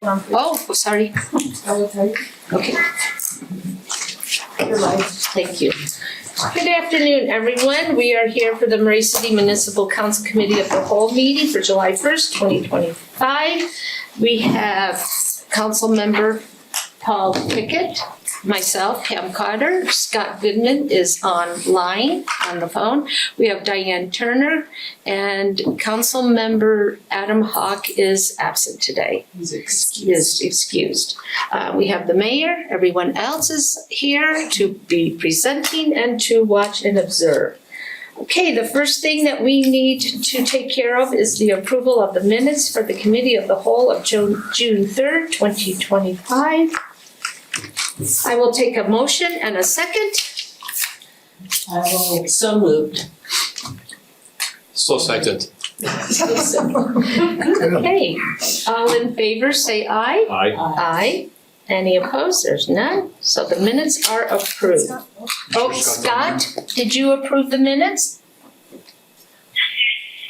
Oh, sorry. I will tell you. Okay, Your life. thank you. Good afternoon, everyone. We are here for the Murray City Municipal Council Committee of the Whole meeting for July 1st, 2025. We have Council Member Paul Pickett, myself, Pam Carter, Scott Goodman is online on the phone. We have Diane Turner, and Council Member Adam Hawk is absent today. Is excused. We have the mayor, everyone else is here to be presenting and to watch and observe. Okay, the first thing that we need to take care of is the approval of the minutes for the Committee of the Whole of June 3rd, 2025. I will take a motion and a second. I will, so moved. So second. Okay, all in favor say aye. Aye. Aye. Any opposed? There's none. So the minutes are approved. Oh, Scott, did you approve the minutes?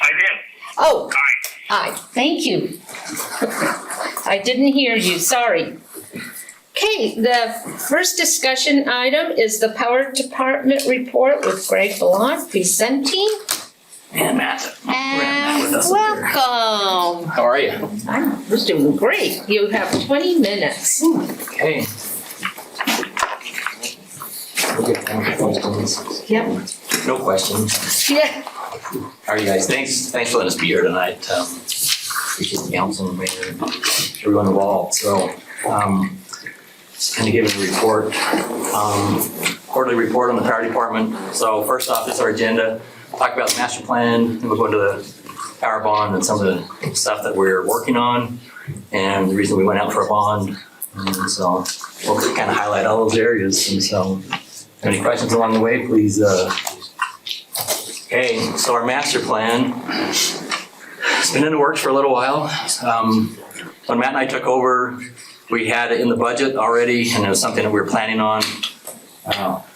I did. Oh, aye, thank you. I didn't hear you, sorry. Okay, the first discussion item is the Power Department report with Greg Ballant presenting. And Matt. And welcome. How are you? I was doing great. You have 20 minutes. Okay. Yep. No questions. Yeah. How are you guys? Thanks for letting us be here tonight. Appreciate the council and mayor and everyone involved. So, just kind of giving a report, quarterly report on the power department. So first off, this is our agenda. Talk about the master plan, then we'll go into the power bond and some of the stuff that we're working on and the reason we went out for a bond. And so we'll kind of highlight all those areas. And so any questions along the way, please. Okay, so our master plan, it's been in the works for a little while. When Matt and I took over, we had it in the budget already, and it was something that we were planning on.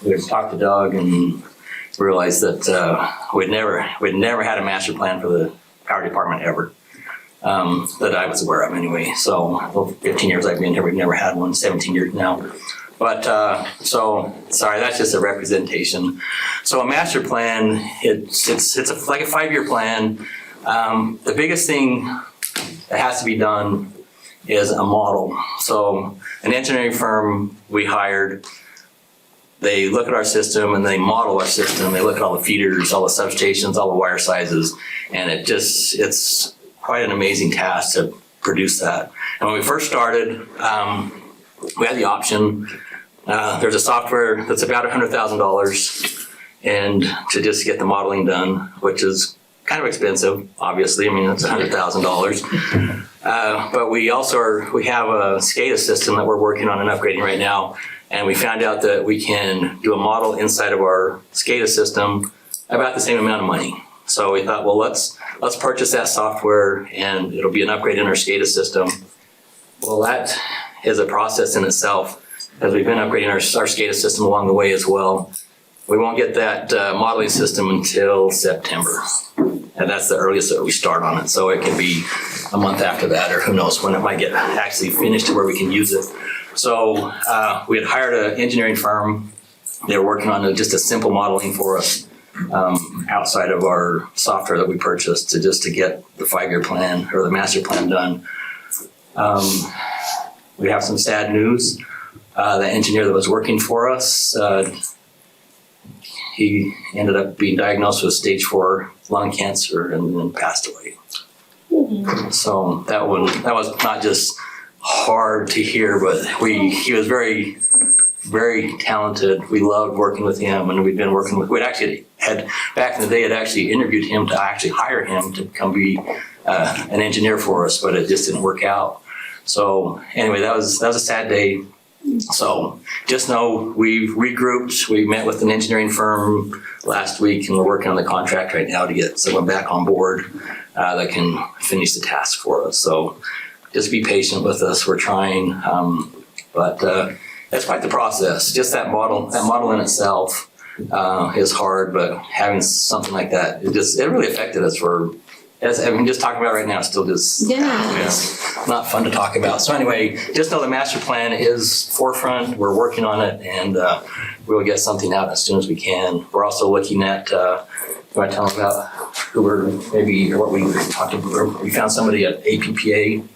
We had talked to Doug and realized that we'd never had a master plan for the power department ever, that I was aware of anyway. So, 15 years I've been here, we've never had one. 17 years now. But so sorry, that's just a representation. So a master plan, it's like a 5-year plan. The biggest thing that has to be done is a model. So an engineering firm we hired, they look at our system and they model our system. They look at all the feeders, all the substations, all the wire sizes, and it's quite an amazing task to produce that. And when we first started, we had the option. There's a software that's about $100,000 and to just get the modeling done, which is kind of expensive, obviously. I mean, it's $100,000. But we have a SCADA system that we're working on and upgrading right now. And we found out that we can do a model inside of our SCADA system about the same amount of money. So we thought, well, let's purchase that software and it'll be an upgrade in our SCADA system. Well, that is a process in itself, as we've been upgrading our SCADA system along the way as well. We won't get that modeling system until September. And that's the earliest that we start on it. So it can be a month after that, or who knows when it might get actually finished to where we can use it. So we had hired an engineering firm. They were working on just a simple modeling for us outside of our software that we purchased to get the 5-year plan or the master plan done. We have some sad news. The engineer that was working for us, he ended up being diagnosed with stage 4 lung cancer and then passed away. Mm-hmm. So that was not just hard to hear, but he was very, very talented. We loved working with him, and we'd actually had, back in the day, had actually interviewed him to actually hire him to come be an engineer for us, but it just didn't work out. So anyway, that was a sad day. So just know we've regrouped. We met with an engineering firm last week, and we're working on the contract right now to get someone back on board that can finish the task for us. So just be patient with us. We're trying, but that's quite the process. Just that model in itself is hard, but having something like that, it really affected us for as I mean, just talking about right now, it's still just not fun to talk about. So anyway, just know the master plan is forefront. We're working on it, and we'll get something out as soon as we can. We're also looking at, you want to tell them about who we're maybe, or what we talked about? We found somebody at APPA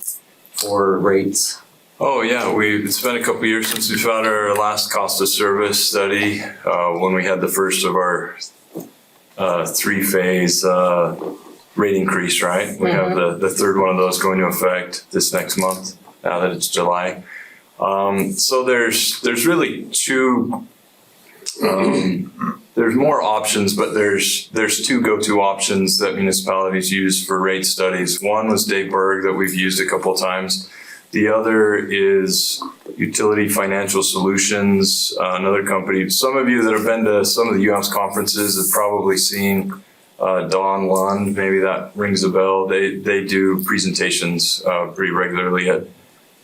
for rates. Oh yeah, it's been a couple years since we found our last cost of service study, when we had the first of our 3-phase rate increase, right? We have the third one of those going to effect this next month, now that it's July. So there's really two, there's more options, but there's two go-to options that municipalities use for rate studies. One was Dave Berg that we've used a couple times. The other is Utility Financial Solutions, another company. Some of you that have been to some of the UAMPS conferences have probably seen Don Lund, maybe that rings a bell. They do presentations pretty regularly at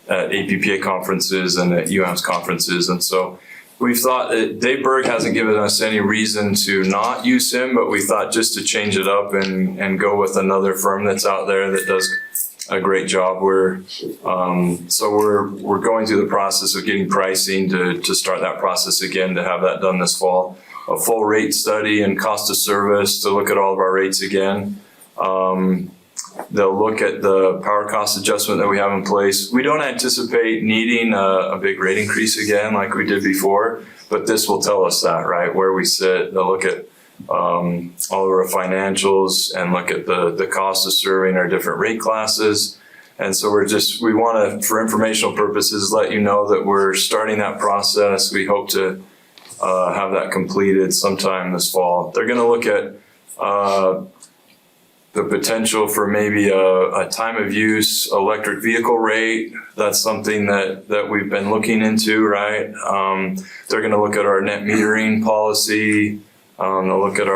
APPA conferences and at UAMPS conferences. And so we've thought that Dave Berg hasn't given us any reason to not use him, but we thought just to change it up and go with another firm that's out there that does a great job. So we're going through the process of getting pricing to start that process again, to have that done this fall. A full rate study and cost of service to look at all of our rates again. They'll look at the power cost adjustment that we have in place. We don't anticipate needing a big rate increase again like we did before, but this will tell us that, right, where we sit. They'll look at all of our financials and look at the cost of serving our different rate classes. And so we want to, for informational purposes, let you know that we're starting that process. We hope to have that completed sometime this fall. They're going to look at the potential for maybe a time of use electric vehicle rate. That's something that we've been looking into, right? They're going to look at our net metering policy. They'll look at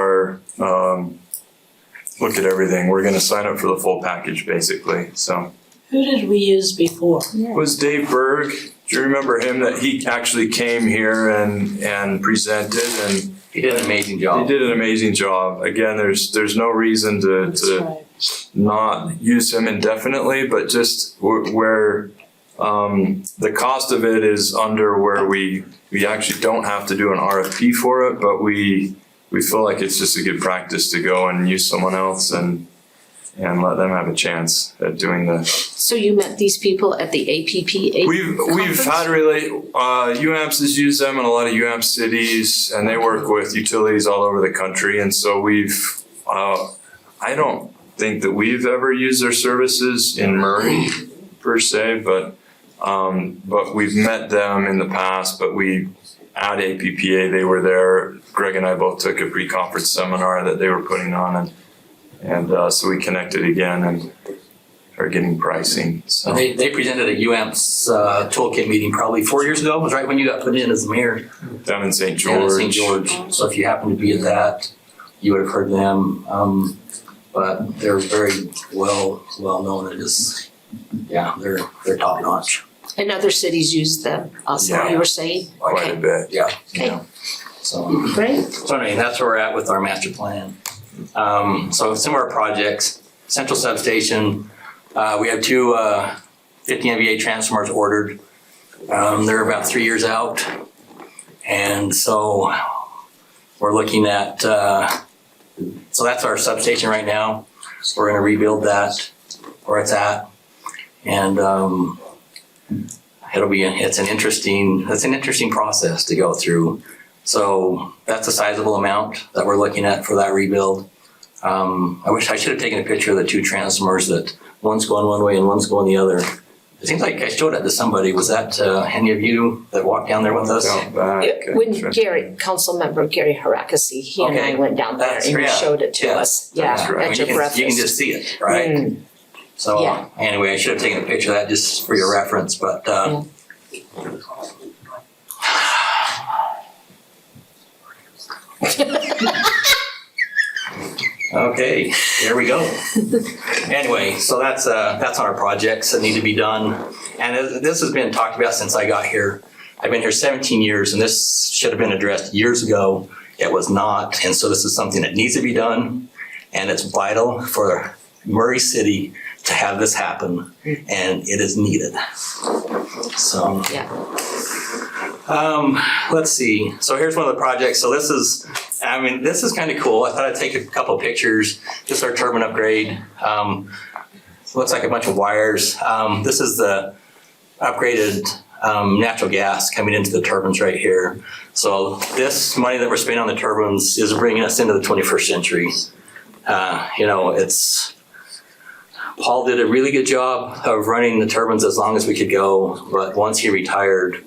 look at everything. We're going to sign up for the full package, basically. So, Who did we use before? it was Dave Berg. Do you remember him? That he actually came here and presented, and He did an amazing job. he did an amazing job. Again, there's no reason That's to right. not use him indefinitely, but just where the cost of it is under where we actually don't have to do an RFP for it, but we feel like it's just a good practice to go and use someone else and let them have a chance at doing the. So you met these people at the APPA We've conference? had UAMPS has used them in a lot of UAMPS cities, and they work with utilities all over the country. And so I don't think that we've ever used their services in Murray per se, but we've met them in the past. But at APPA, they were there. Greg and I both took a pre-conference seminar that they were putting on, and so we connected again and are getting pricing. So They presented a UAMPS toolkit meeting probably 4 years ago. It was right when you got put in as the mayor down in St. down in George. St. George. So if you happen to be at that, you would have heard them. But they're very well known and just, they're top notch. And other cities use them also, Yeah. you were saying? Quite a bit. Yeah. Okay. So Great. anyway, that's where we're at with our master plan. So some of our projects, Central Substation, we have two 50 MVA transformers ordered. They're about 3 years out. And so we're looking at, so that's our substation right now. We're gonna rebuild that where it's at. And it's an interesting process to go through. So that's a sizable amount that we're looking at for that rebuild. I wish I should have taken a picture of the two transformers that one's going one way and one's going the other. It seems like I showed that to somebody. Was that any of you that walked down there with us? Out back, When sure. Councilmember Gary Harakasi, he and I Okay. went down there That's and he right. showed it to Yeah. us. That's Yeah, right. at your breakfast. You can just see it, right? Mm. So Yeah. anyway, I should have taken a picture of that just for your reference, but okay, there we go. Anyway, so that's on our projects that need to be done. And this has been talked about since I got here. I've been here 17 years, and this should have been addressed years ago. It was not, and so this is something that needs to be done, and it's vital for Murray City to have this happen, and it is needed. So, Yeah. let's see. So here's one of the projects. So this is kind of cool. I thought I'd take a couple pictures. This is our turbine upgrade. Looks like a bunch of wires. This is the upgraded natural gas coming into the turbines right here. So this money that we're spending on the turbines is bringing us into the 21st century. Paul did a really good job of running the turbines as long as we could go, but once he retired,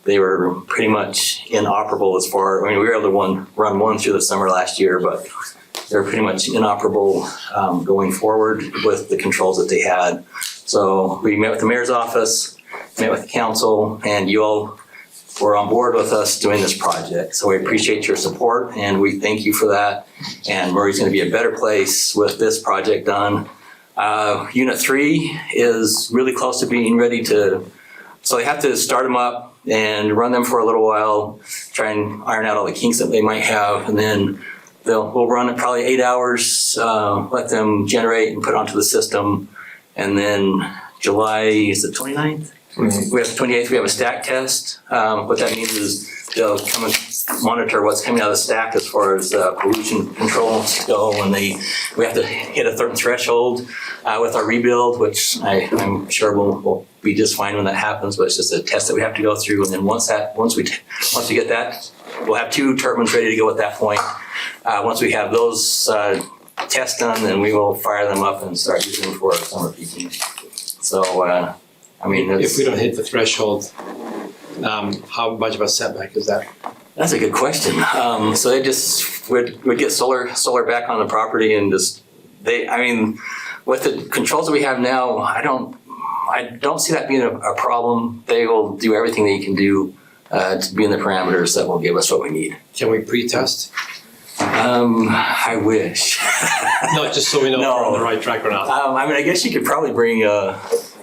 they were pretty much inoperable we were able to run one through the summer last year, but they were pretty much inoperable going forward with the controls that they had. So we met with the mayor's office, met with the council, and you all were on board with us doing this project. So we appreciate your support, and we thank you for that. And Murray's going to be a better place with this project done. Unit 3 is really close to being ready so they have to start them up and run them for a little while, try and iron out all the kinks that they might have, and then we'll run it probably 8 hours, let them generate and put onto the system, and then July, is it 29th? We have the 28th, we have a stack test. What that means is they'll come and monitor what's coming out of the stack as far as pollution controls go, and we have to hit a certain threshold with our rebuild, which I'm sure we'll be just fine when that happens, but it's just a test that we have to go through. And then once we get that, we'll have 2 turbines ready to go at that point. Once we have those tests done, then we will fire them up and start using them for our summer peaking. So, If we don't hit the threshold, how much of a setback is that? That's a good question. So they just would get solar back on the property, and with the controls that we have now, I don't see that being a problem. They will do everything they can do to be in the parameters that will give us what we need. Can we pre-test? I wish. No, just so we know if we're on the right track or not. I guess you could probably bring.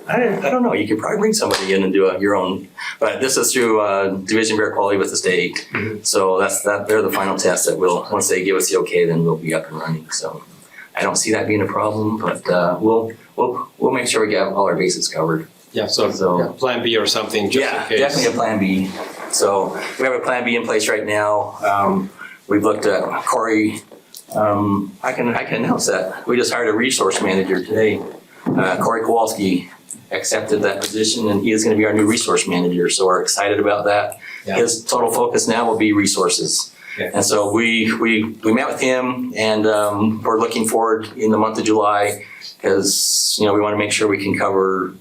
I don't know. You could probably bring somebody in and do your own. But this is through Division of Air Quality with the state. Mm-hmm. So they're the final test that once they give us the okay, then we'll be up and running. So I don't see that being a problem, but we'll make sure we get all our bases covered. Yeah, so plan B or something just in case. Definitely a plan B. So we have a plan B in place right now. We've looked at Corey. I can announce that. We just hired a resource manager today. Corey Kowalski accepted that position, and he is going to be our new resource manager. So we're excited about that. Yeah. His total focus now will be resources. Yeah. And so we met with him, and we're looking forward in the month of July because we want to make sure we can cover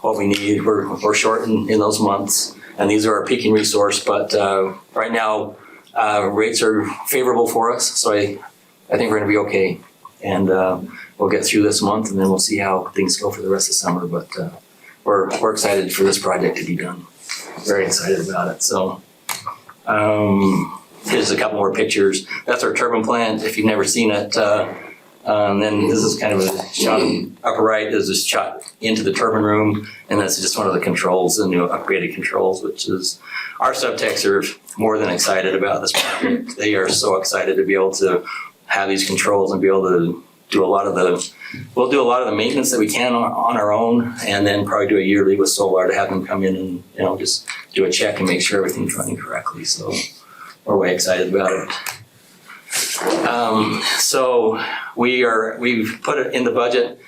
what we need. We're short in those months, and these are our peaking resource. But right now, rates are favorable for us, so I think we're going to be okay. And we'll get through this month, and then we'll see how things go for the rest of summer. But we're excited for this project to be done. Very excited about it. So here's a couple more pictures. That's our turbine plant. If you've never seen it, then this is kind of a shot. Upper right is a shot into the turbine room, and that's just one of the controls, the new upgraded controls, which is our subtechs are more than excited about this project. They are so excited to be able to have these controls and be able to do a lot of the maintenance that we can on our own, and then probably do a yearly with Solar to have them come in and just do a check and make sure everything's running correctly. So we're way excited about it. So we've put it in the budget.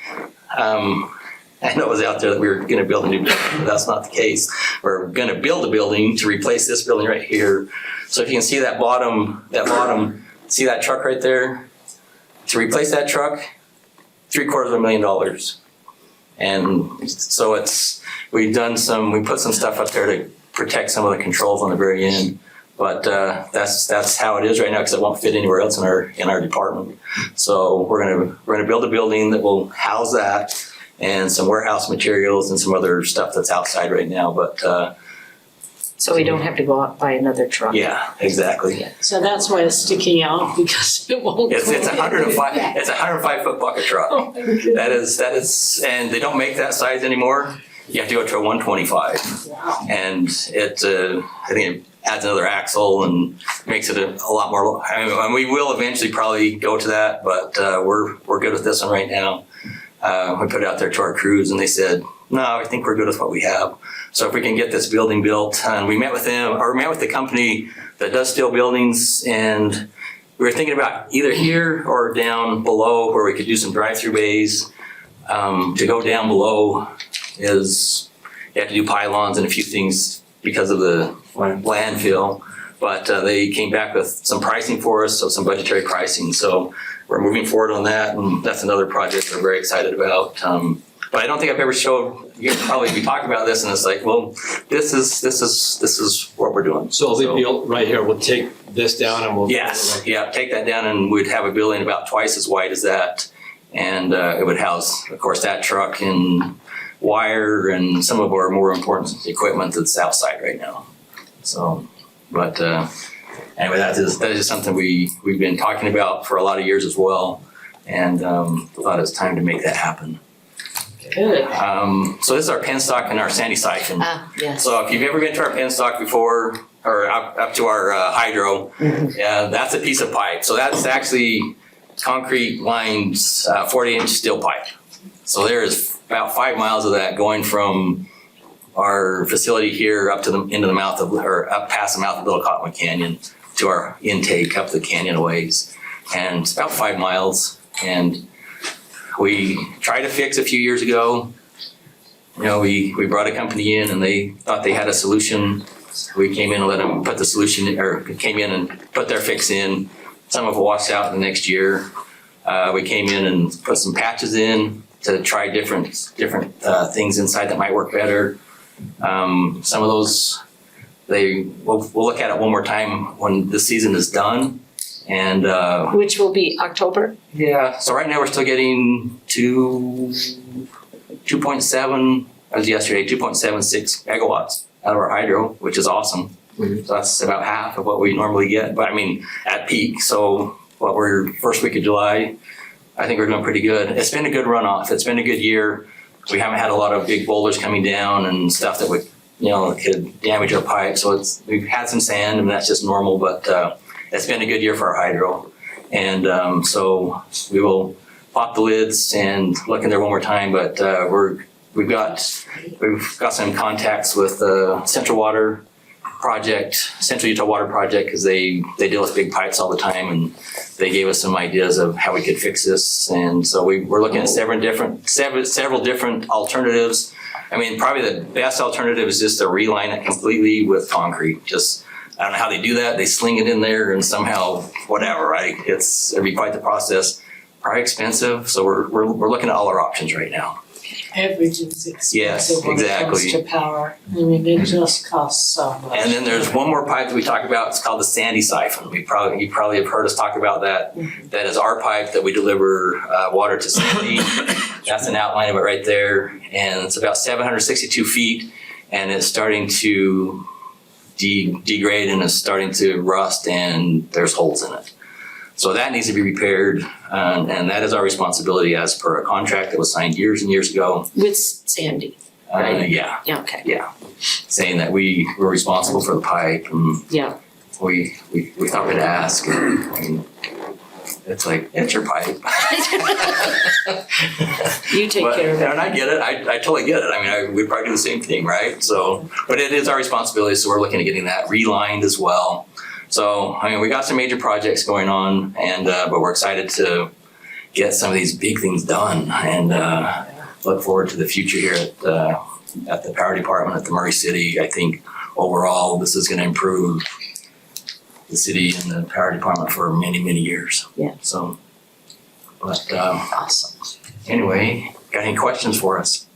I know it was out there that we were going to build a new building, but that's not the case. We're going to build a building to replace this building right here. So if you can see that bottom, see that truck right there? To replace that truck, $750,000. And so we put some stuff up there to protect some of the controls on the very end. But that's how it is right now because it won't fit anywhere else in our department. So we're gonna build a building that will house that and some warehouse materials and some other stuff that's outside right now. But So we don't have to go out and buy another truck. yeah, exactly. So that's why it's sticking out, because it won't go It's a 105 it's a 105-foot bucket truck. Oh my goodness. That is, and they don't make that size anymore. You have to go to a 125. Wow. And I think it adds another axle and makes it a lot more, and we will eventually probably go to that, but we're good with this one right now. We put it out there to our crews and they said, no, I think we're good with what we have. So if we can get this building built, and we met with the company that does steel buildings, and we were thinking about either here or down below where we could do some drive-through bays. To go down below is, you have to do pylons and a few things because of the landfill. But they came back with some pricing for us, so some budgetary pricing. So we're moving forward on that, and that's another project we're very excited about. But I don't think I've ever showed, you probably be talking about this and it's like, well, this is what we're doing. So it'll be built right here. We'll take this down and we'll. Yes, yeah, take that down and we'd have a building about twice as wide as that. And it would house, of course, that truck and wire and some of our more important equipment that's outside right now. So, but anyway, that is just something we've been talking about for a lot of years as well. And thought it was time to make that happen. Good. So this is our penstock and our sandy siphon. Yes. So if you've ever been to our penstock before, or up to our hydro, yeah, that's a piece of pipe. So that's actually concrete lined 40-inch steel pipe. So there is about 5 miles of that going from our facility here up to into the mouth of, or up past the mouth of Little Cottonwood Canyon to our intake up the canyon a ways. And it's about 5 miles. And we tried to fix a few years ago. You know, we brought a company in and they thought they had a solution. We came in and let them put the solution, or came in and put their fix in. Some of it washed out the next year. We came in and put some patches in to try different things inside that might work better. Some of those, we'll look at it one more time when the season is done. And Which will be October? yeah, so right now we're still getting 2.7, as yesterday, 2.76 megawatts out of our hydro, which is awesome. So that's about half of what we normally get, but I mean, at peak. So what we're first week of July, I think we're doing pretty good. It's been a good runoff. It's been a good year. We haven't had a lot of big boulders coming down and stuff that would, could damage our pipe. So we've had some sand and that's just normal, but it's been a good year for our hydro. And so we will pop the lids and look in there one more time, but we've got some contacts with Central Utah Water Project, because they deal with big pipes all the time, and they gave us some ideas of how we could fix this. And so we're looking at several different alternatives. I mean, probably the best alternative is just to reline it completely with concrete. Just, I don't know how they do that. They sling it in there and somehow whatever, right? It'd be quite the process. Probably expensive. So we're looking at all our options right now. Everything's expensive. Yes, when it exactly. comes to power. I mean, it just costs so much. And then there's one more pipe that we talk about. It's called the sandy siphon. You probably have heard us talk about that. That is our pipe that we deliver water to Sandy. That's an outline of it right there. And it's about 762 feet, and it's starting to degrade and it's starting to rust, and there's holes in it. So that needs to be repaired, and that is our responsibility as per a contract that was signed years and years ago. With Sandy. Right. Yeah, Okay. yeah. Saying that we were responsible for the pipe, and Yeah. we thought we'd ask. And, I mean, it's like, it's your pipe. You take But, care of it. and I get it. I totally get it. I mean, we'd probably do the same thing, right? So, but it is our responsibility. So we're looking at getting that relined as well. So, I mean, we got some major projects going on, and but we're excited to get some of these big things done, and look forward to the future here at the power department at the Murray City. I think overall this is going to improve the city and the power department for many, many years. Yeah. So, but Awesome. anyway, got any questions for us?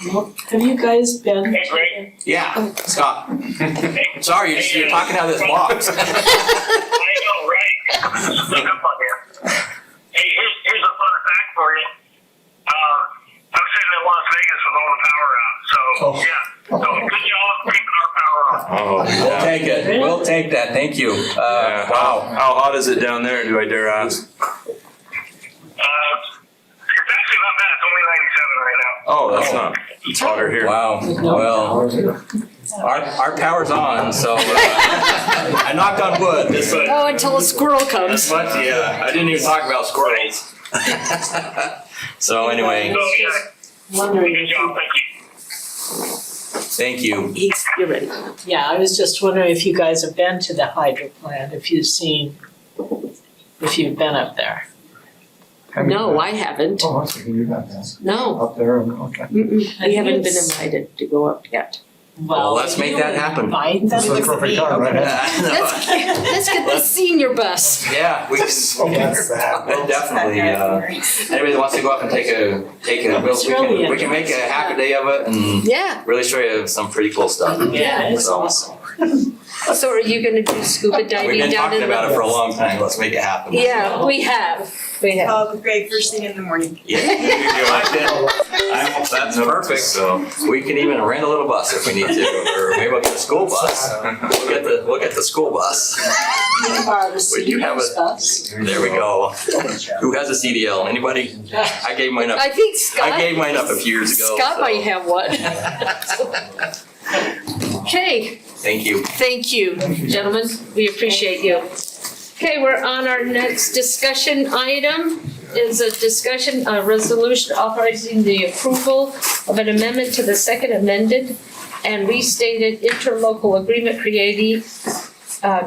Well, have you guys been? Hey, Greg. Yeah, Scott. Sorry, you're talking out of this box. I know, right? Sneak up on here. Hey, here's a fun fact for you. I'm sitting in Las Vegas with all the power out, so yeah. So good job keeping our power on. Oh, We'll take it. We'll take that. Thank you. yeah. Wow. How hot is it down there? Do I dare ask? It's actually not bad. It's only 97 right now. Oh, that's not. It's hotter here. Wow. No Well, power. Our power's on, so I knocked on wood. Oh, until a squirrel comes. But yeah, I didn't even talk about squirrels. So anyway, So, yeah, Wondering good if job, thank you. thank you. You're ready. Yeah, I was just wondering if you guys have been to the hydro plant, if you've been up there. No, I haven't. Oh, I see, you're not there. No, Up there, okay. mm-mm, we haven't been It's- invited to go up yet. Well, let's make that happen. Invite them This is the to perfect me, time, right? okay. Let's get the senior bus. Yeah, we can. Oh, that's that. Definitely. Anybody that wants to go up and take a, we can make a half a day of it and Yeah. really show you some pretty cool stuff. Yeah, it's So, awesome. So are you gonna do scuba We've diving been down talking in about it the? for a long time. Let's make it happen. Yeah, we have. We have. Greg, first thing in the morning. Yeah, you like that? That's perfect. So, We can even rent a little bus if we need to, or maybe we'll get a school bus. We'll get the school bus. Borrow the Would you have CDL's a- bus. There we go. Who has a CDL? Anybody? I gave mine up. I think Scott. I gave mine up a few years ago. Scott so might have one. Okay, Thank you. thank you, gentlemen. We appreciate you. Okay, we're on our next discussion item. Is a discussion, a resolution authorizing the approval of an amendment to the second amended and restated interlocal agreement creating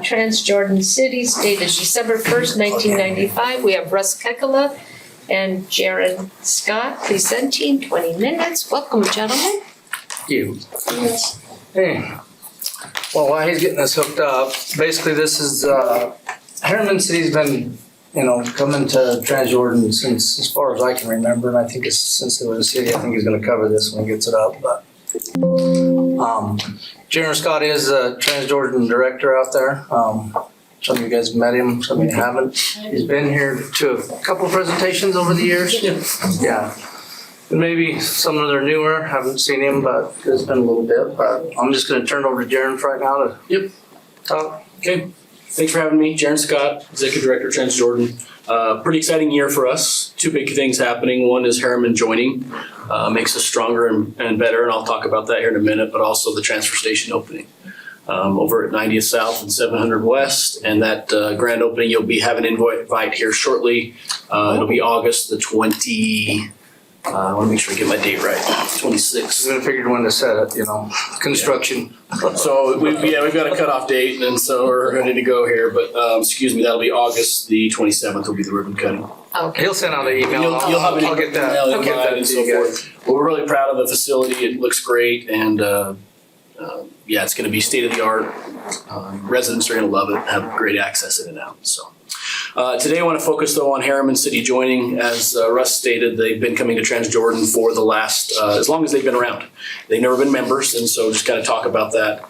Trans-Jordan Cities dated December 1st, 1995. We have Russ Kekala and Jaron Scott presenting, 20 minutes. Welcome, gentlemen. You. Hey. Well, while he's getting us hooked up, basically this is, Harriman City's been, coming to Trans-Jordan since, as far as I can remember, and I think it's since it was a city. I think he's gonna cover this when he gets it up, but. Jaron Scott is a Trans-Jordan director out there. Some of you guys met him, some of you haven't. He's been here to a couple of presentations over the years. Yeah. And maybe some of them are newer, haven't seen him, but it's been a little bit, but I'm just gonna turn it over to Jaron for right now to talk. Okay, thanks for having me. Jaron Scott, Executive Director, Trans-Jordan. Pretty exciting year for us. Two big things happening. One is Harriman joining, makes us stronger and better, and I'll talk about that here in a minute, but also the transfer station opening over at 90th South and 700 West. And that grand opening, you'll be having an invite here shortly. It'll be August the 20, I want to make sure I get my date right, 26th. I'm gonna figure when to set it, construction. So we've got a cutoff date, and so we're ready to go here. But that'll be August the 27th. Will be the ribbon cutting. Okay. He'll send out an email. You'll have an I'll get that. email I'll get invite that and to so you guys. forth. Well, we're really proud of the facility. It looks great, and it's going to be state of the art. Residents are going to love it. Have great access in and out. So. Today I want to focus though on Harriman City joining. As Russ stated, they've been coming to Trans-Jordan for the last, as long as they've been around. They've never been members, and so just kind of talk about that.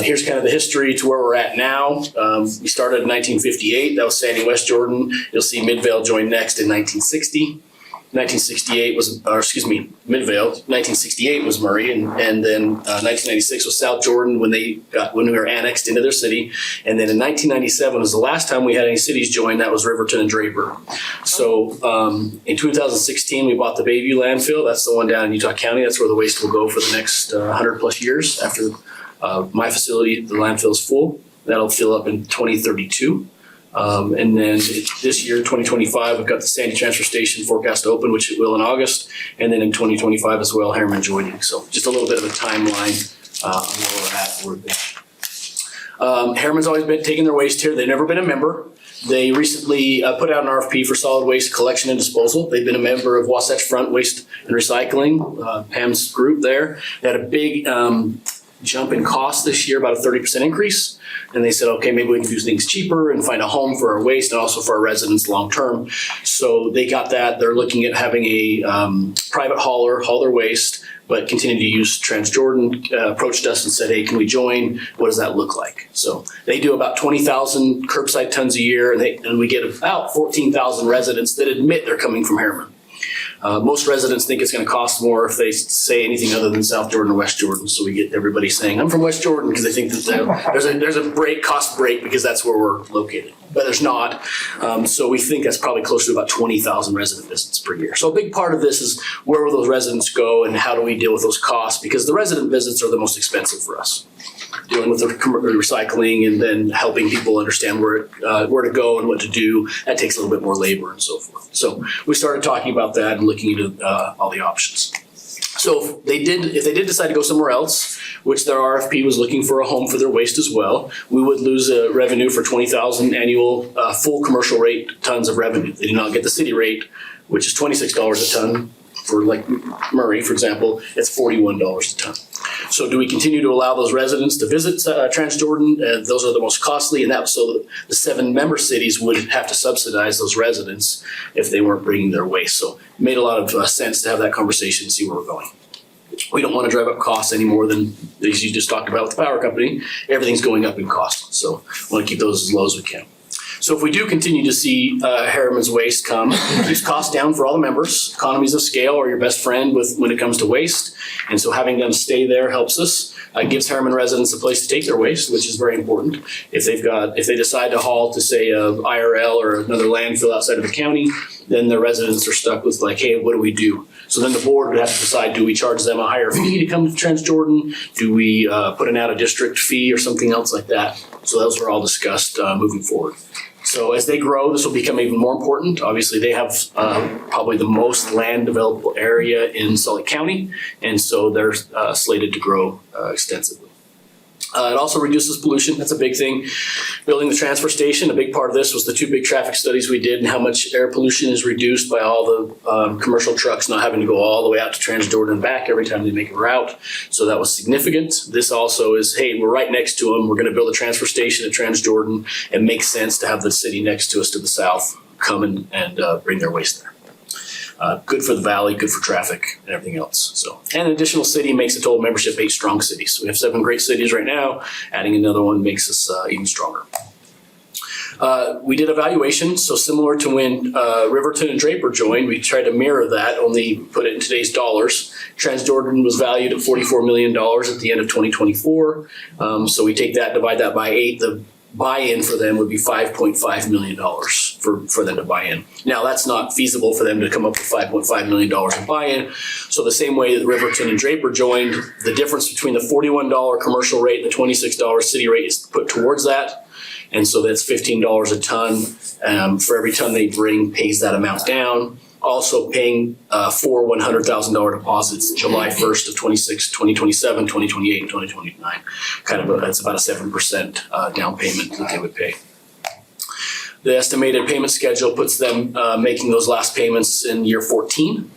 Here's kind of the history to where we're at now. We started in 1958, that was Sandy West Jordan. You'll see Midvale join next in 1960. 1968 was, Midvale, 1968 was Murray, and then 1996 was South Jordan when we were annexed into their city. And then in 1997 was the last time we had any cities join, that was Riverton and Draper. So in 2016, we bought the Bayview landfill. That's the one down in Utah County. That's where the waste will go for the next 100 plus years after my facility, the landfill is full. That'll fill up in 2032. And then this year, 2025, we've got the Sandy Transfer Station forecast to open, which it will in August. And then in 2025 as well, Harriman joining. So just a little bit of a timeline on where we're at. Harriman's always been taking their waste here. They've never been a member. They recently put out an RFP for solid waste collection and disposal. They've been a member of Wasatch Front Waste and Recycling, Pam's group there. They had a big jump in cost this year, about a 30% increase. And they said, okay, maybe we can do things cheaper and find a home for our waste and also for our residents long term. So they got that. They're looking at having a private hauler haul their waste, but continue to use Trans-Jordan. Approached us and said, hey, can we join? What does that look like? So they do about 20,000 curbside tons a year, and we get about 14,000 residents that admit they're coming from Harriman. Most residents think it's gonna cost more if they say anything other than South Jordan or West Jordan. So we get everybody saying, I'm from West Jordan, because they think that there's a cost break because that's where we're located. But there's not. So we think that's probably close to about 20,000 resident visits per year. So a big part of this is where will those residents go and how do we deal with those costs? Because the resident visits are the most expensive for us. Dealing with the recycling and then helping people understand where to go and what to do, that takes a little bit more labor and so forth. So we started talking about that and looking into all the options. So if they did decide to go somewhere else, which their RFP was looking for a home for their waste as well, we would lose a revenue for 20,000 annual full commercial rate tons of revenue. They do not get the city rate, which is $26 a ton. For like Murray, for example, it's $41 a ton. So do we continue to allow those residents to visit Transjordan? Those are the most costly, and so the 7 member cities would have to subsidize those residents if they weren't bringing their waste. So it made a lot of sense to have that conversation and see where we're going. We don't want to drive up costs any more than as you just talked about with the power company. Everything's going up in cost, so we want to keep those as low as we can. So if we do continue to see Harriman's Waste come, it keeps costs down for all the members. Economies of scale are your best friend when it comes to waste. And so having them stay there helps us. Gives Harriman residents a place to take their waste, which is very important. If they decide to haul to say IRL or another landfill outside of the county, then the residents are stuck with like, hey, what do we do? So then the board would have to decide, do we charge them a higher fee to come to Transjordan? Do we put an out-of-district fee or something else like that? So those were all discussed moving forward. So as they grow, this will become even more important. Obviously, they have probably the most land developable area in Salt Lake County, and so they're slated to grow extensively. It also reduces pollution. That's a big thing. Building the transfer station, a big part of this was the 2 big traffic studies we did and how much air pollution is reduced by all the commercial trucks not having to go all the way out to Transjordan and back every time they make a route. So that was significant. This also is, hey, we're right next to them. We're going to build a transfer station at Transjordan. It makes sense to have the city next to us to the south come and bring their waste there. Good for the valley, good for traffic and everything else. So, and an additional city makes the total membership 8 strong cities. So we have 7 great cities right now. Adding another one makes us even stronger. We did evaluation, so similar to when Riverton and Draper joined, we tried to mirror that, only put it in today's dollars. Transjordan was valued at $44 million at the end of 2024. So we take that, divide that by 8. The buy-in for them would be $5.5 million for them to buy in. Now, that's not feasible for them to come up with $5.5 million in buy-in. So the same way that Riverton and Draper joined, the difference between the $41 commercial rate and the $26 city rate is put towards that. And so that's $15 a ton. For every ton they bring, pays that amount down. Also paying 4 $100,000 deposits July 1st of 26, 2027, 2028, and 2029. That's about a 7% down payment that they would pay. The estimated payment schedule puts them making those last payments in year 14.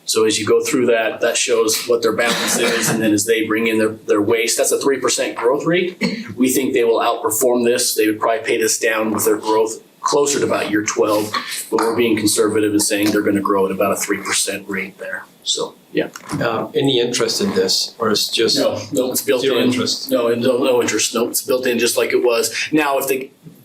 So as you go through that, that shows what their balance is, and then as they bring in their waste, that's a 3% growth rate. We think they will outperform this. They would probably pay this down with their growth closer to about year 12, but we're being conservative and saying they're going to grow at about a 3% rate there. So, yeah. Any interest in this, or it's just No, it's built zero in. interest? No interest. No, it's built in just like it was. Now,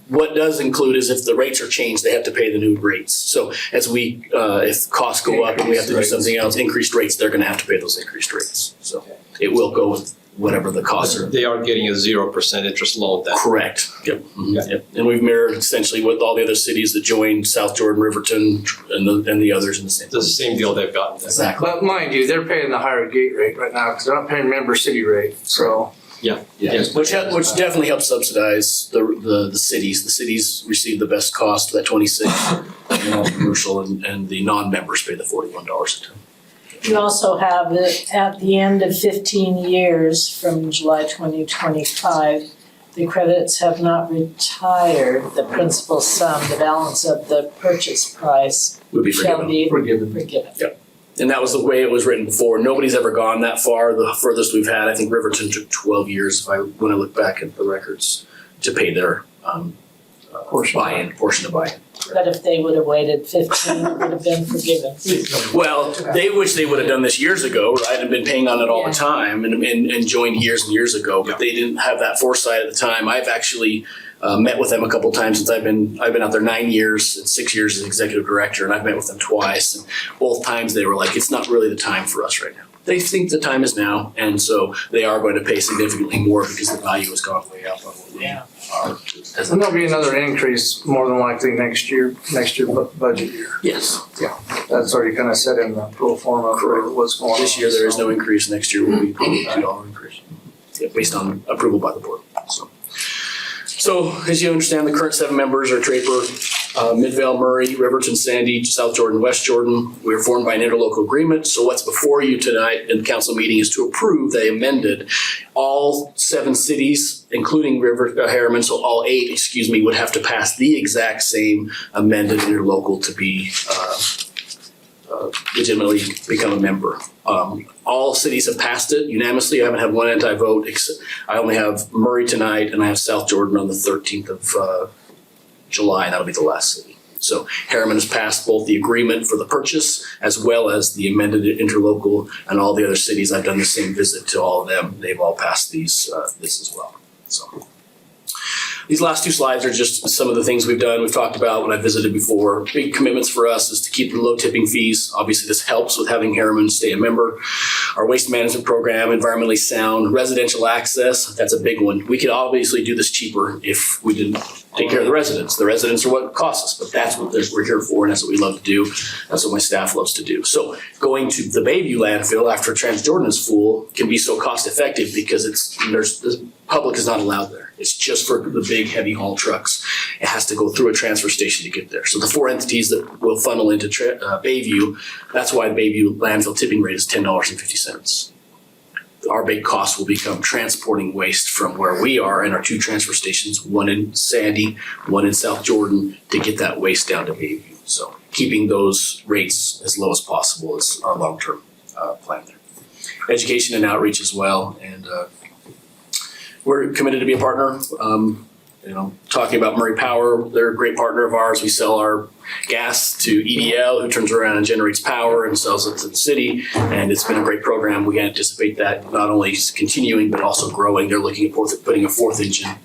what does include is if the rates are changed, they have to pay the new rates. So as if costs go up and we have to do something else, increased rates, they're going to have to pay those increased rates. So it will go with whatever the costs are. They are getting a 0% interest loan then? Correct. Yep. Mm-hmm. Yep. And we've mirrored essentially with all the other cities that joined, South Jordan, Riverton, and the others in the same. It's the same deal they've gotten then. Exactly. But mind you, they're paying the higher gate rate right now because they're not paying member city rate, so. Yeah. Yes. Which definitely helps subsidize the cities. The cities receive the best cost, that 26, and all commercial and the non-members pay the $41 a ton. You also have it at the end of 15 years from July 2025, the credits have not retired. The principal sum, the balance of the purchase price Would be shall forgiven. be Forgiven. forgiven. And that was the way it was written before. Nobody's ever gone that far. The furthest we've had, I think Riverton took 12 years, when I look back at the records, to pay their portion of buy-in. But if they would have waited 15, it would have been forgiven. Well, they wish they would have done this years ago, right, and been paying on it all the time and joined years and years ago, but they didn't have that foresight at the time. I've actually Met with them a couple times since I've been out there 9 years and 6 years as executive director, and I've met with them twice. And both times they were like, it's not really the time for us right now. They think the time is now, and so they are going to pay significantly more because the value has gone way up on what we are. And there'll be another increase more than likely next year budget year. Yes. That's already kind of set in the pro forma for what's going on. This year there is no increase. Next year will be probably a $2 increase, based on approval by the board. So as you understand, the current 7 members are Draper, Midvale, Murray, Riverton, Sandy, South Jordan, West Jordan. We're formed by an interlocal agreement. So what's before you tonight in council meeting is to approve the amended. All 7 cities, including Harriman, so all 8, would have to pass the exact same amended interlocal to be legitimately become a member. All cities have passed it unanimously. I haven't had one anti-vote. I only have Murray tonight, and I have South Jordan on the 13th of July. That'll be the last city. So Harriman has passed both the agreement for the purchase as well as the amended interlocal, and all the other cities. I've done the same visit to all of them. They've all passed this as well. So. These last 2 slides are just some of the things we've done. We've talked about when I visited before. Big commitments for us is to keep the low tipping fees. Obviously, this helps with having Harriman stay a member. Our waste management program, environmentally sound, residential access, that's a big one. We could obviously do this cheaper if we didn't take care of the residents. The residents are what costs us, but that's what we're here for, and that's what we love to do. That's what my staff loves to do. So going to the Bayview landfill after Transjordan is full can be so cost effective because the public is not allowed there. It's just for the big heavy haul trucks. It has to go through a transfer station to get there. So the 4 entities that will funnel into Bayview, that's why the Bayview landfill tipping rate is $10.50. Our big cost will become transporting waste from where we are in our 2 transfer stations, one in Sandy, one in South Jordan, to get that waste down to Bayview. So keeping those rates as low as possible is our long-term plan there. Education and outreach as well, and we're committed to be a partner. Talking about Murray Power, they're a great partner of ours. We sell our gas to EDL, who turns around and generates power and sells it to the city. And it's been a great program. We anticipate that not only continuing, but also growing. They're looking at putting a 4th engine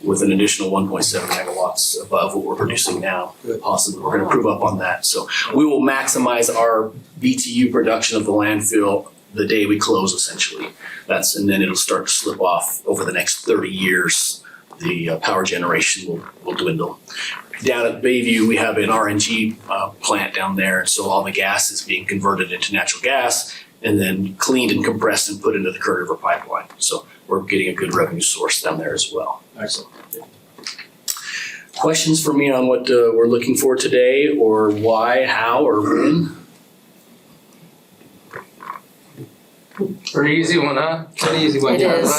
with an additional 1.7 megawatts above what we're producing now. Possibly, we're going to prove up on that. So we will maximize our BTU production of the landfill the day we close, essentially. And then it'll start to slip off over the next 30 years. The power generation will dwindle. Down at Bayview, we have an RNG plant down there, and so all the gas is being converted into natural gas and then cleaned and compressed and put into the Curd River pipeline. So we're getting a good revenue source down there as well. Excellent. Questions for me on what we're looking for today, or why, how, or when? Pretty easy one, huh? Pretty easy one. It is.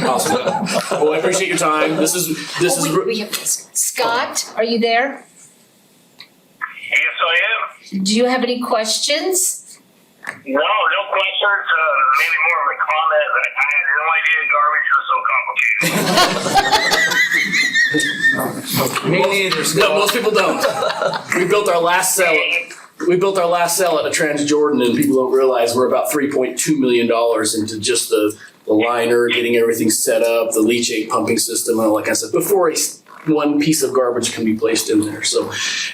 Awesome. Well, I appreciate your time. This is. We have Scott, are you there? Yes, I am. Do you have any questions? No questions. Maybe more of a comment. I had no idea garbage was so complicated. Me neither, No, Scott. most people don't. We built our last cell at a Transjordan, and people don't realize we're about $3.2 million into just the liner, getting everything set up, the leachate pumping system, and all that kind of stuff, before one piece of garbage can be placed in there. So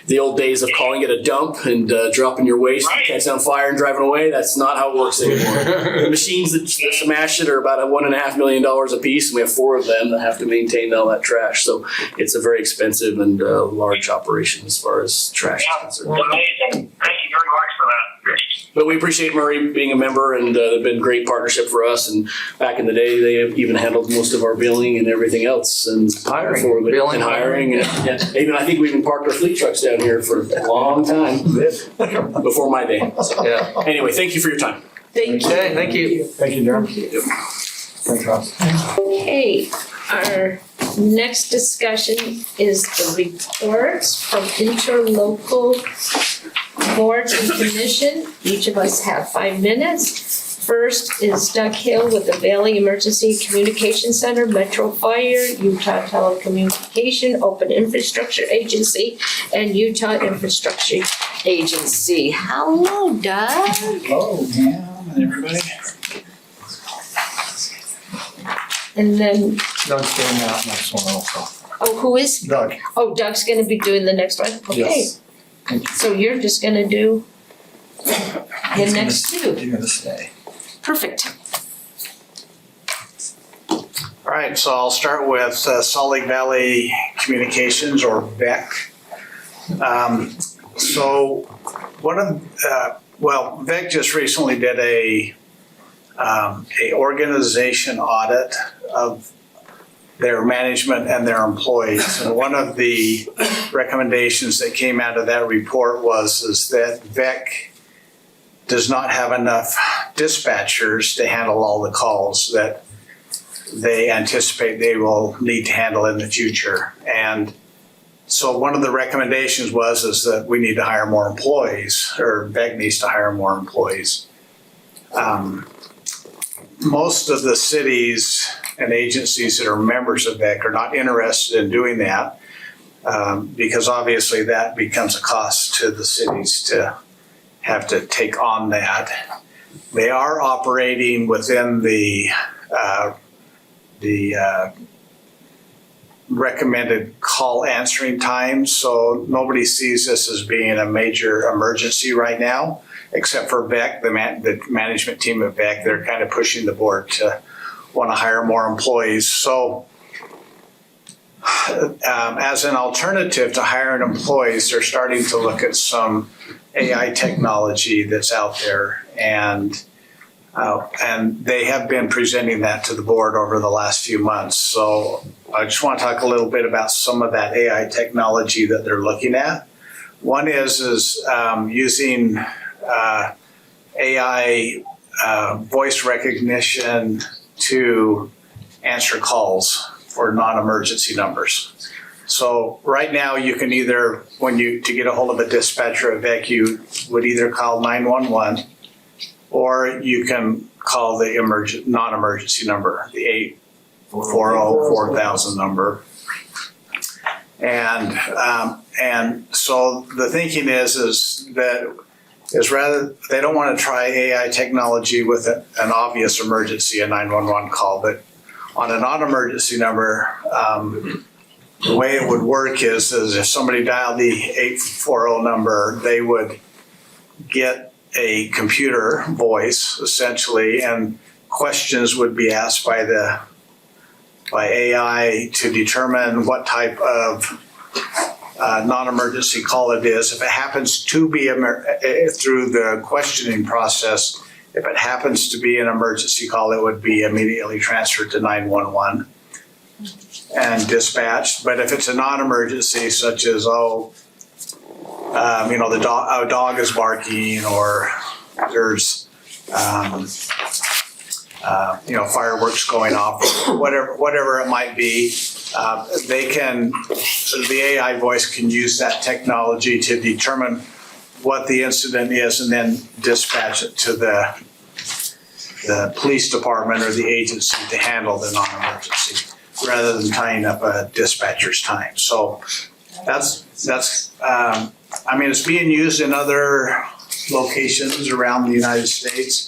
the old days of calling it a dump and dropping your waste, catch on fire and driving away, that's not how it works anymore. The machines that smash it are about $1.5 million a piece, and we have 4 of them that have to maintain all that trash. So it's a very expensive and large operation as far as trash is concerned. Amazing. Thank you very much for that. But we appreciate Murray being a member, and they've been a great partnership for us. And back in the day, they have even handled most of our billing and everything else. And Hiring, billing, and hiring. And I think we even parked our fleet trucks down here for a long time before my day. So, Yeah. anyway, thank you for your time. Thank you. Okay, thank you. Thank you, Darren. Thanks, Ross. Okay, our next discussion is the reports from interlocal boards and commission. Each of us have 5 minutes. First is Doug Hill with the Valley Emergency Communication Center, Metro Fire, Utah Telecommunication, Open Infrastructure Agency, and Utah Infrastructure Agency. Hello, Doug. Hello, Pam and everybody. And then Doug's doing that next one also. Oh, who is? Doug. Oh, Doug's gonna be doing the next one? Okay. Yes. So you're just gonna do the next two. You're gonna stay. Perfect. All right, so I'll start with Salt Lake Valley Communications, or VEC. So one of, VEC just recently did a organization audit of their management and their employees. And one of the recommendations that came out of that report is that VEC does not have enough dispatchers to handle all the calls that they anticipate they will need to handle in the future. And so one of the recommendations is that we need to hire more employees, or VEC needs to hire more employees. Most of the cities and agencies that are members of VEC are not interested in doing that, because obviously that becomes a cost to the cities to have to take on that. They are operating within the recommended call answering times, so nobody sees this as being a major emergency right now, except for VEC, the management team at VEC. They're kind of pushing the board to want to hire more employees. So as an alternative to hiring employees, they're starting to look at some AI technology that's out there, and they have been presenting that to the board over the last few months. So I just want to talk a little bit about some of that AI technology that they're looking at. One is using AI voice recognition to answer calls for non-emergency numbers. So right now you can either, to get a hold of a dispatcher at VEC, you would either call 911, or you can call the non-emergency number, the 840-4000 number. And so the thinking is rather, they don't want to try AI technology with an obvious emergency, a 911 call, but on a non-emergency number, the way it would work is if somebody dialed the 840 number, they would get a computer voice essentially, and questions would be asked by AI to determine what type of non-emergency call it is. If it happens to be through the questioning process, if it happens to be an emergency call, it would be immediately transferred to 911 and dispatched. But if it's a non-emergency, such as a dog is barking, or there's fireworks going off, whatever it might be, the AI voice can use that technology to determine what the incident is and then dispatch it to the police department or the agency to handle the non-emergency, rather than tying up a dispatcher's time. So it's being used in other locations around the United States,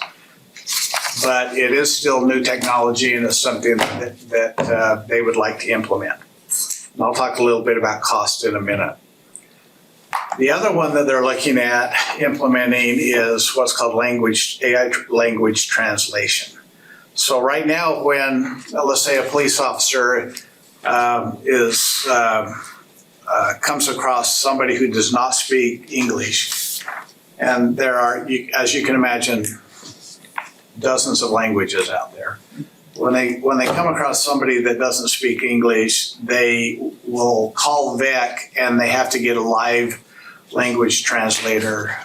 but it is still new technology, and it's something that they would like to implement. And I'll talk a little bit about cost in a minute. The other one that they're looking at implementing is what's called AI language translation. So right now, when, let's say, a police officer comes across somebody who does not speak English, and there are, as you can imagine, dozens of languages out there. When they come across somebody that doesn't speak English, they will call VEC, and they have to get a live language translator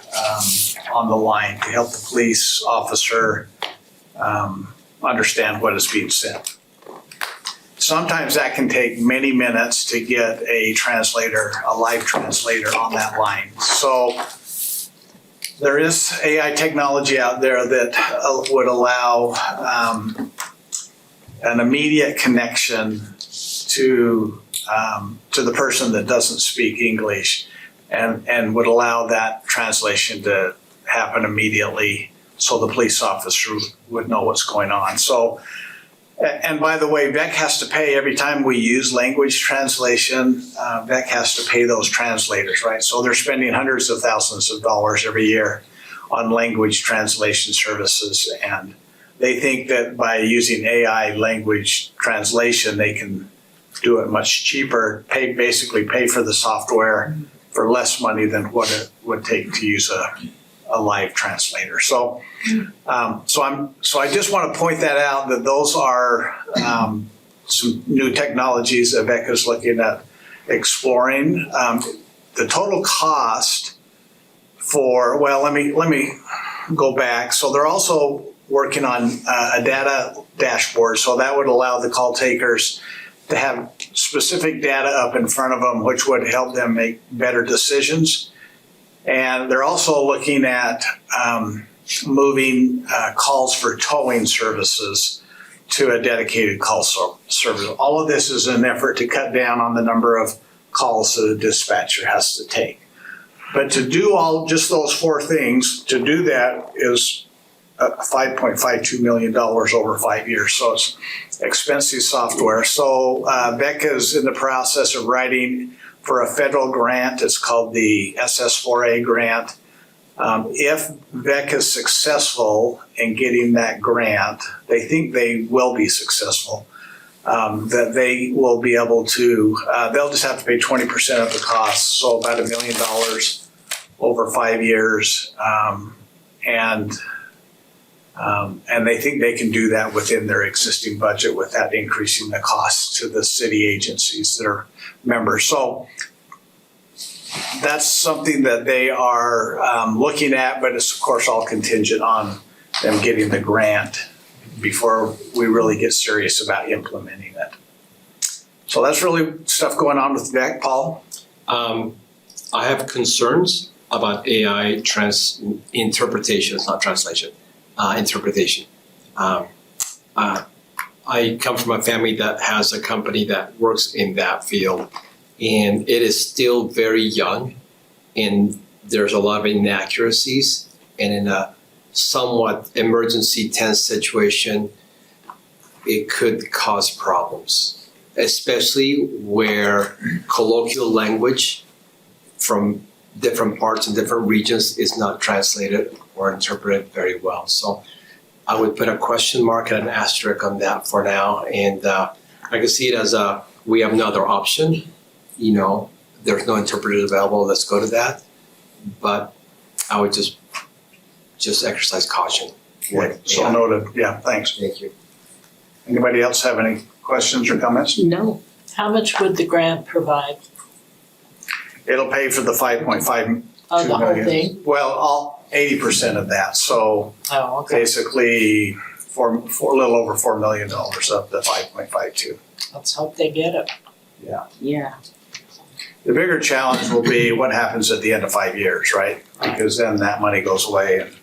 on the line to help the police officer understand what is being said. Sometimes that can take many minutes to get a live translator on that line. So there is AI technology out there that would allow an immediate connection to the person that doesn't speak English, and would allow that translation to happen immediately, so the police officer would know what's going on. So And by the way, VEC has to pay every time we use language translation. VEC has to pay those translators, right? So they're spending hundreds of thousands of dollars every year on language translation services. And they think that by using AI language translation, they can do it much cheaper, basically pay for the software for less money than what it would take to use a live translator. So I just want to point that out, that those are some new technologies that VEC is looking at exploring. The total cost for, well, let me go back. So they're also working on a data dashboard. So that would allow the call takers to have specific data up in front of them, which would help them make better decisions. And they're also looking at moving calls for towing services to a dedicated call service. All of this is an effort to cut down on the number of calls that a dispatcher has to take. But to do just those four things, to do that is $5.52 million over 5 years. So it's expensive software. So VEC is in the process of writing for a federal grant. It's called the SS4A grant. If VEC is successful in getting that grant, they think they will be successful, that they will be able to, they'll just have to pay 20% of the cost, so about $1 million over 5 years. And they think they can do that within their existing budget without increasing the costs to the city agencies that are members. So that's something that they are looking at, but it's of course all contingent on them getting the grant before we really get serious about implementing it. So that's really stuff going on with VEC. Paul? I have concerns about AI interpretation, it's not translation, interpretation. I come from a family that has a company that works in that field, and it is still very young, and there's a lot of inaccuracies, and in a somewhat emergency tense situation, it could cause problems, especially where colloquial language from different parts and different regions is not translated or interpreted very well. So I would put a question mark and an asterisk on that for now. And I can see it as we have another option. You know, there's no interpreter available, let's go to that. But I would just exercise caution. So noted. Yeah, thanks. Thank you. Anybody else have any questions or comments? No. How much would the grant provide? It'll pay for the 5.5 of the whole thing? Well, 80% of that. So Oh, okay. basically a little over $4 million of the 5.52. Let's hope they get it. Yeah. The bigger challenge will be what happens at the end of 5 years, right? Because then that money goes away and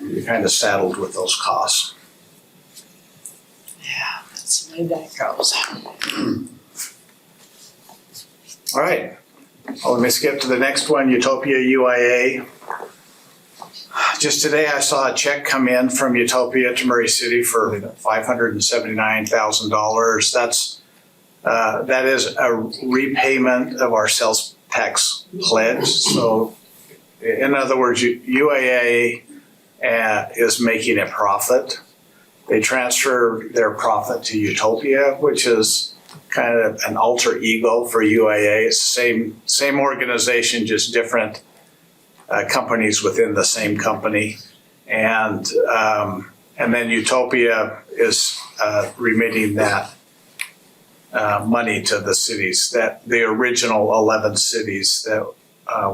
you're kind of saddled with those costs. Yeah, that's the way that goes. All right. Well, let me skip to the next one, Utopia UIA. Just today I saw a check come in from Utopia to Murray City for $579,000. That is a repayment of our sales tax pledge. So in other words, UIA is making a profit. They transfer their profit to Utopia, which is kind of an alter ego for UIA. It's the same organization, just different companies within the same company. And then Utopia is remitting that money to the cities, that the original 11 cities that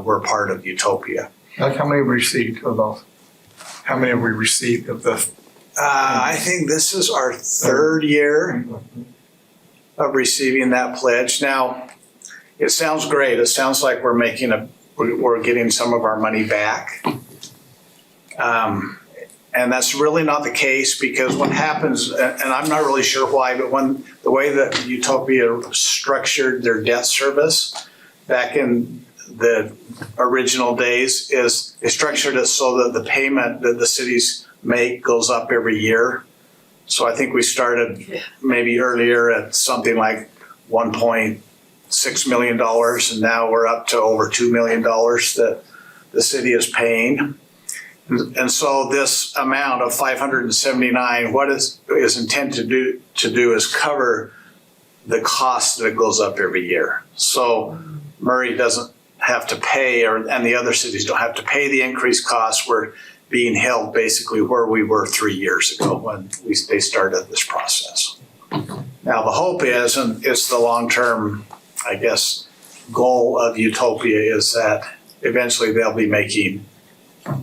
were part of Utopia. Like how many have we received of those? How many have we received of the? I think this is our third year of receiving that pledge. Now, it sounds great. It sounds like we're getting some of our money back. And that's really not the case, because what happens, and I'm not really sure why, but the way that Utopia structured their debt service back in the original days is they structured it so that the payment that the cities make goes up every year. So I think we started maybe earlier at something like $1.6 million, and now we're up to over $2 million that the city is paying. And so this amount of 579, what is intended to do is cover the cost that goes up every year. So Murray doesn't have to pay, and the other cities don't have to pay the increased costs. We're being held basically where we were 3 years ago when they started this process. Now the hope is, and it's the long-term, I guess, goal of Utopia, is that eventually they'll be making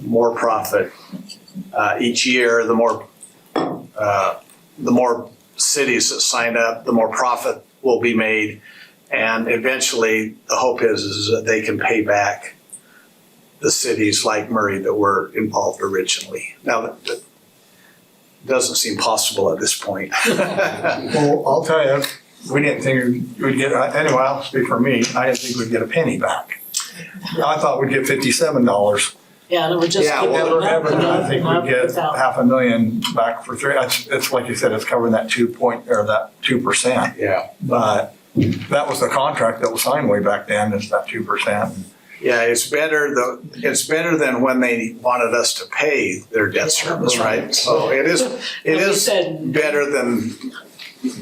more profit each year. The more cities that sign up, the more profit will be made, and eventually the hope is that they can pay back the cities like Murray that were involved originally. Now that doesn't seem possible at this point. Well, I'll tell you, we didn't think we'd get, anyway, I'll speak for me, I didn't think we'd get a penny back. I thought we'd get $57. Yeah, and it would just. Yeah, keep well, going up Never and did I up think and up we'd get without- $500,000 back for three. It's like you said, it's covering that 2%. Yeah. But that was the contract that was signed way back then, is that 2%. Yeah, it's better than when they wanted us to pay their debt service, right? So it is Like you said. better than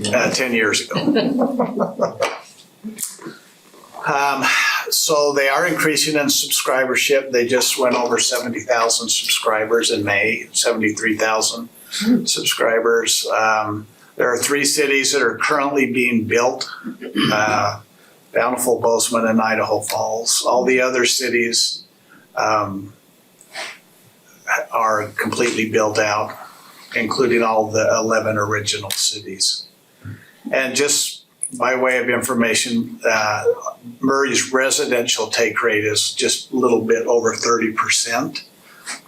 10 years ago. So they are increasing in subscribership. They just went over 70,000 subscribers in May, 73,000 subscribers. There are 3 cities that are currently being built, Bountiful, Bozeman, and Idaho Falls. All the other cities are completely built out, including all the 11 original cities. And just by way of information, Murray's residential take rate is just a little bit over 30%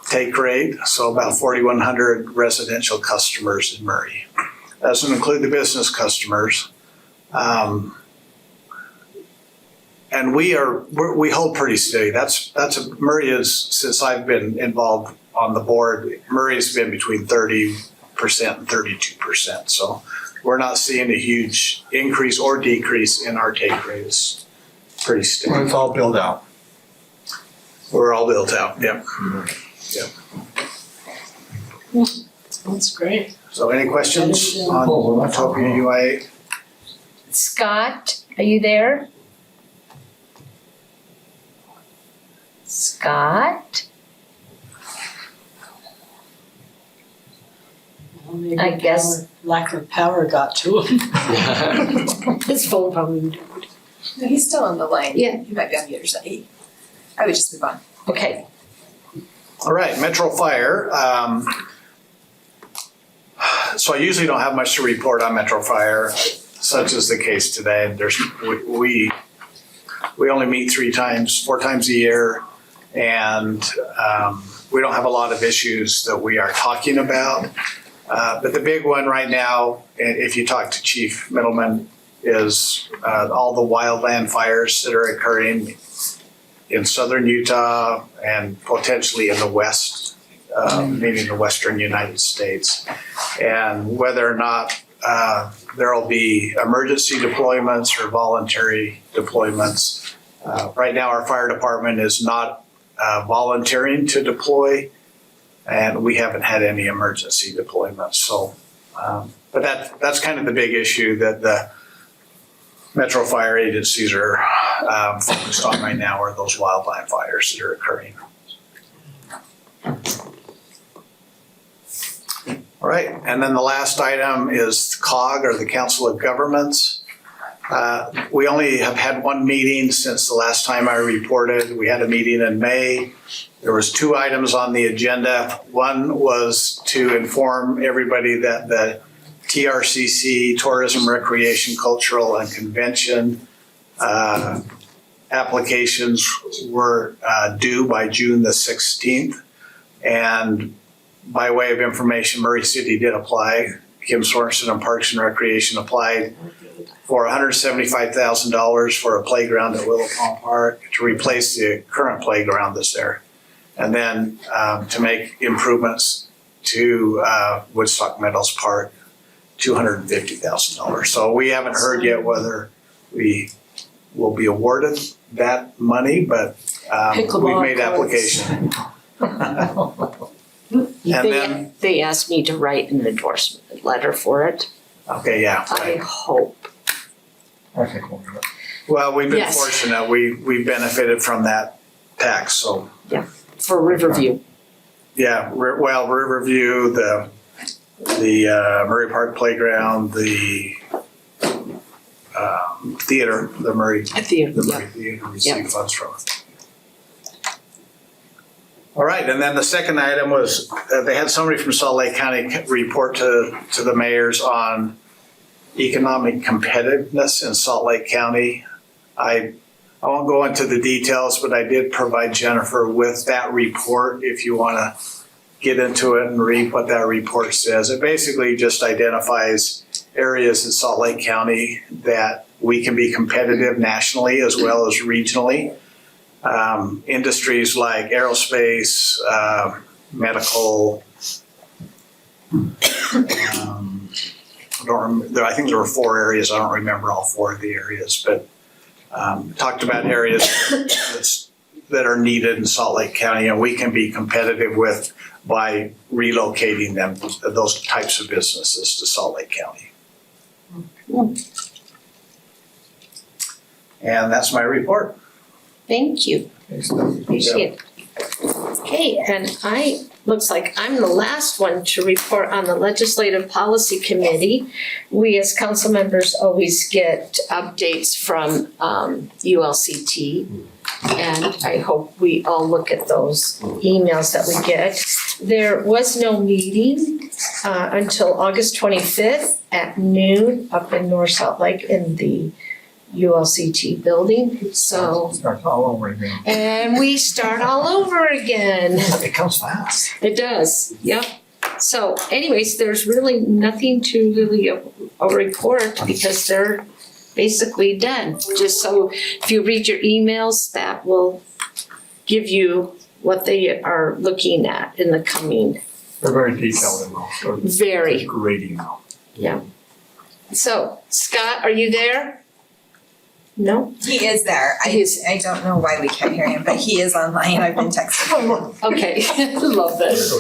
take rate, so about 4,100 residential customers in Murray. Doesn't include the business customers. And we hold pretty steady. Murray is, since I've been involved on the board, Murray's been between 30% and 32%. So we're not seeing a huge increase or decrease in our take rate. It's pretty steady. It's all built out. We're all built out, yep. That's great. So any questions on Utopia UIA? Scott, are you there? Scott? Well, maybe I guess- lack of power got to him. His phone probably. No, he's still on the line. Yeah. He might be on the other side. I would just move on. Okay. All right, Metro Fire. So I usually don't have much to report on Metro Fire, such is the case today. We only meet 4 times a year, and we don't have a lot of issues that we are talking about. But the big one right now, if you talk to Chief Middleman, is all the wildland fires that are occurring in southern Utah and potentially in the west, meaning the western United States, and whether or not there will be emergency deployments or voluntary deployments. Right now, our fire department is not volunteering to deploy, and we haven't had any emergency deployments. So, but that's kind of the big issue that the Metro Fire agencies are focused on right now, are those wildland fires that are occurring. All right, and then the last item is COG, or the Council of Governments. We only have had one meeting since the last time I reported. We had a meeting in May. There was 2 items on the agenda. One was to inform everybody that the TRCC, Tourism, Recreation, Cultural, and Convention applications were due by June the 16th. And by way of information, Murray City did apply. Kim Sorensen and Parks and Recreation applied for $175,000 for a playground at Willow Palm Park to replace the current playground that's there. And then to make improvements to Woodstock Meadows Park $250,000. So we haven't heard yet whether we will be awarded that money, but we've Pickleball made courts. application. And then, They asked me to write an endorsement letter for it. okay, yeah, I right. hope. I think we'll do it. Well, we've been Yes. fortunate. We benefited from that tax, so. For Riverview. Yeah, Riverview, the Murray Park Playground, the theater, the Murray Theater received funds from it. All right, and then the second item was, they had somebody from Salt Lake County report to the mayors on economic competitiveness in Salt Lake County. I won't go into the details, but I did provide Jennifer with that report if you want to get into it and read what that report says. It basically just identifies areas in Salt Lake County that we can be competitive nationally as well as regionally. Industries like aerospace, medical. I think there were 4 areas. I don't remember all 4 of the areas, but talked about areas that are needed in Salt Lake County, and we can be competitive with by relocating them, those types of businesses to Salt Lake County. And that's my report. Thank you. Appreciate it. Okay, and looks like I'm the last one to report on the Legislative Policy Committee. We as council members always get updates from ULCT, and I hope we all look at those emails that we get. There was no meeting until August 25th at noon up in North Salt Lake in the ULCT building, so. Starts all over again. And we start all over again. It comes fast. It does, yep. So anyways, there's really nothing to really a report because they're basically done. Just so if you read your emails, that will give you what they are looking at in the coming. They're very detailed in those. Very. Great email. Yeah. So Scott, are you there? No? He is there. I don't know why we can't hear him, but he is online. I've been texting him. Okay, love this.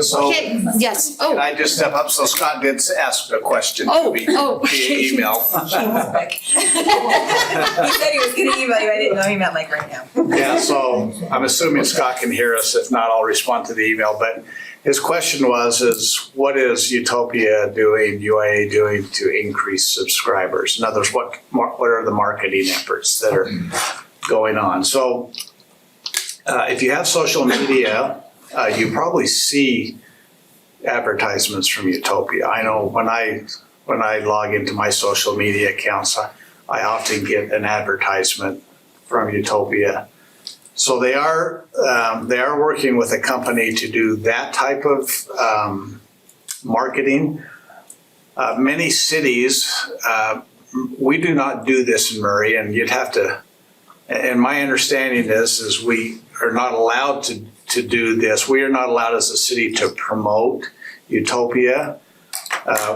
So Okay, yes, can oh, I just step up? So Scott did ask a question Oh, to me oh. via email. He was quick. He said he was gonna email you. I didn't know he meant like right now. Yeah, so I'm assuming Scott can hear us. If not, I'll respond to the email. But his question is what is Utopia doing, UIA doing to increase subscribers? In other words, what are the marketing efforts that are going on? So if you have social media, you probably see advertisements from Utopia. I know when I log into my social media accounts, I often get an advertisement from Utopia. So they are working with a company to do that type of marketing. Many cities, we do not do this in Murray, and you'd have to. And my understanding is we are not allowed to do this. We are not allowed as a city to promote Utopia.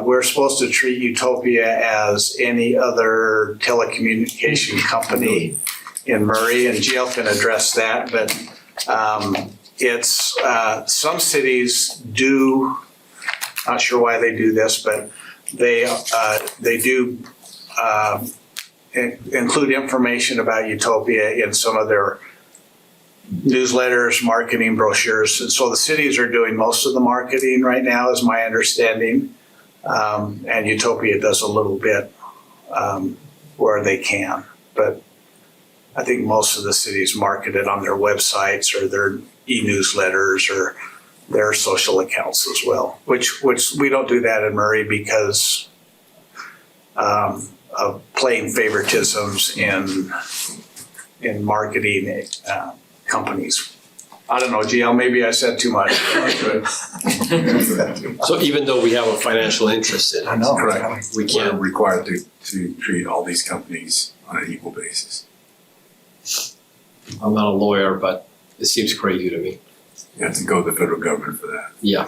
We're supposed to treat Utopia as any other telecommunication company in Murray, and Jill can address that, but it's some cities do, not sure why they do this, but they do include information about Utopia in some of their newsletters, marketing brochures, and so the cities are doing most of the marketing right now, is my understanding, and Utopia does a little bit where they can, but I think most of the cities market it on their websites or their e-newsletters or their social accounts as well, which we don't do that in Murray because of plain favoritisms in marketing companies. I don't know, GL, maybe I said too much. So even though we have a financial interest in it, I know. Correct. we We're can't. required to treat all these companies on an equal basis. I'm not a lawyer, but it seems crazy to me. You have to go to the federal government for that. Yeah.